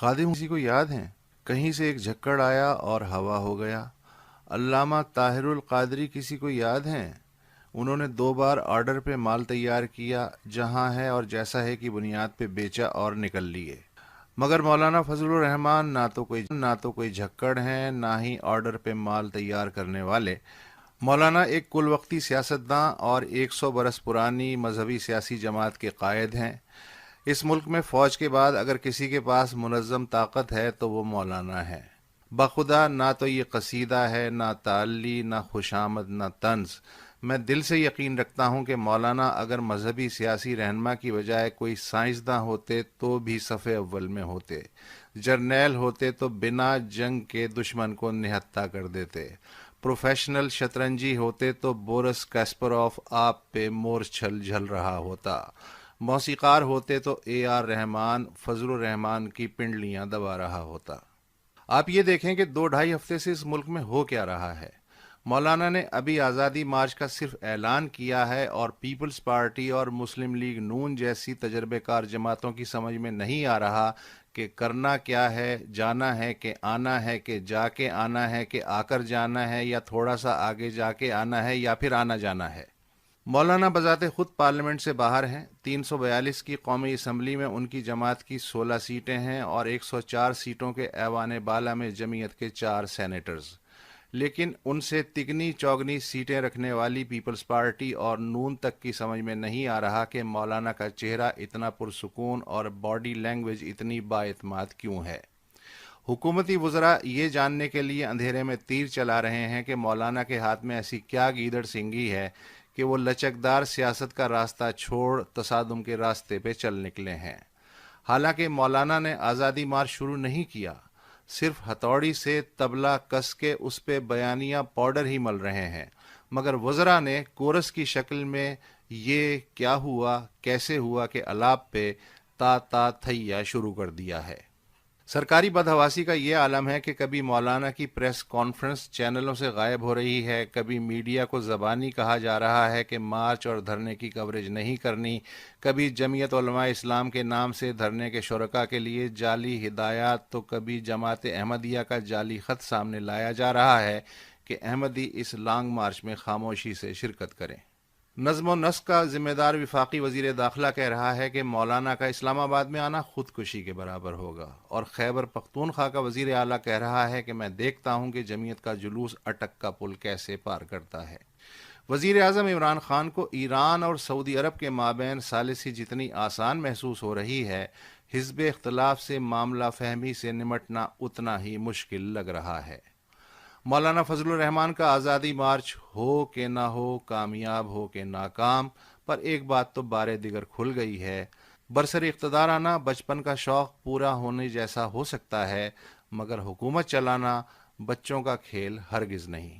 خادم کسی کو یاد ہیں؟ کہیں سے ایک جھکڑ آیا اور ہوا ہو گیا۔ علامہ طاہر القادری کسی کو یاد ہیں؟ انہوں نے 2 بار آرڈر پہ مال تیار کیا، جہاں ہے اور جیسا ہے کی بنیاد پہ بیچا اور نکل لیے۔ مگر مولانا فضل الرحمان نہ تو کوئی جھکڑ ہیں، نہ ہی آرڈر پہ مال تیار کرنے والے۔ مولانا ایک کل وقتی سیاستداں اور 100 برس پرانی مذہبی سیاسی جماعت کے قائد ہیں۔ اس ملک میں فوج کے بعد اگر کسی کے پاس منظم طاقت ہے تو وہ مولانا ہے۔ بخدا نہ تو یہ قصیدہ ہے، نہ تعلی، نہ خوشامد، نہ طنز۔ میں دل سے یقین رکھتا ہوں کہ مولانا اگر مذہبی سیاسی رہنما کی بجائے کوئی سائنسداں ہوتے تو بھی صف اول میں ہوتے، جرنیل ہوتے تو بنا جنگ کے دشمن کو نہتہ کر دیتے، پروفیشنل شطرنجی ہوتے تو بورس کاسپروف آپ پہ مورچھل جھل رہا ہوتا، موسیقار ہوتے تو AR رحمان فضل الرحمان کی پنڈلیاں دبا رہا ہوتا۔ آپ یہ دیکھیں کہ 2-2.5 ہفتے سے اس ملک میں ہو کیا رہا ہے۔ مولانا نے ابھی آزادی مارچ کا صرف اعلان کیا ہے اور پیپلز پارٹی اور مسلم لیگ نون جیسی تجربے کار جماعتوں کی سمجھ میں نہیں آ رہا کہ کرنا کیا ہے، جانا ہے کہ آنا ہے، کہ جا کے آنا ہے کہ آ کر جانا ہے، یا تھوڑا سا آگے جا کے آنا ہے، یا پھر آنا جانا ہے۔ مولانا بذات خود پارلیمنٹ سے باہر ہیں۔ 342 کی قومی اسمبلی میں ان کی جماعت کی 16 سیٹیں ہیں اور 104 سیٹوں کے ایوان بالا میں جمعیت کے 4 سینیٹرز، لیکن ان سے تگنی چوگنی سیٹیں رکھنے والی پیپلز پارٹی اور نون تک کی سمجھ میں نہیں آ رہا کہ مولانا کا چہرہ اتنا پرسکون اور باڈی لینگویج اتنی بااعتماد کیوں ہے۔ حکومتی وزراء یہ جاننے کے لیے اندھیرے میں تیر چلا رہے ہیں کہ مولانا کے ہاتھ میں ایسی کیا گیدڑ سینگی ہے کہ وہ لچکدار سیاست کا راستہ چھوڑ تصادم کے راستے پہ چل نکلے ہیں۔ حالانکہ مولانا نے آزادی مارچ شروع نہیں کیا، صرف ہتھوڑی سے طبلہ کس کے اس پہ بیانیہ پاؤڈر ہی مل رہے ہیں، مگر وزراء نے کورس کی شکل میں یہ کیا ہوا کیسے ہوا کے الاپ پہ تا تا تھیا شروع کر دیا ہے۔ سرکاری بدحواسی کا یہ عالم ہے کہ کبھی مولانا کی پریس کانفرنس چینلوں سے غائب ہو رہی ہے، کبھی میڈیا کو زبانی کہا جا رہا ہے کہ مارچ اور دھرنے کی کوریج نہیں کرنی، کبھی جمعیت علماء اسلام کے نام سے دھرنے کے شرکاء کے لیے جعلی ہدایات، تو کبھی جماعت احمدیہ کا جعلی خط سامنے لایا جا رہا ہے کہ احمدی اس لانگ مارچ میں خاموشی سے شرکت کریں۔ نظم و نسق کا ذمہ دار وفاقی وزیر داخلہ کہہ رہا ہے کہ مولانا کا اسلام آباد میں آنا خودکشی کے برابر ہوگا، اور خیبر پختونخوا کا وزیر اعلیٰ کہہ رہا ہے کہ میں دیکھتا ہوں کہ جمعیت کا جلوس اٹک کا پل کیسے پار کرتا ہے۔ وزیر اعظم عمران خان کو ایران اور سعودی عرب کے مابین ثالثی جتنی آسان محسوس ہو رہی ہے، حزب اختلاف سے معاملہ فہمی سے نمٹنا اتنا ہی مشکل لگ رہا ہے۔ مولانا فضل الرحمان کا آزادی مارچ ہو کہ نہ ہو، کامیاب ہو کہ ناکام، پر ایک بات تو بار دیگر کھل گئی ہے، برسر اقتدار آنا بچپن کا شوق پورا ہونے جیسا ہو سکتا ہے، مگر حکومت چلانا بچوں کا کھیل ہرگز نہیں۔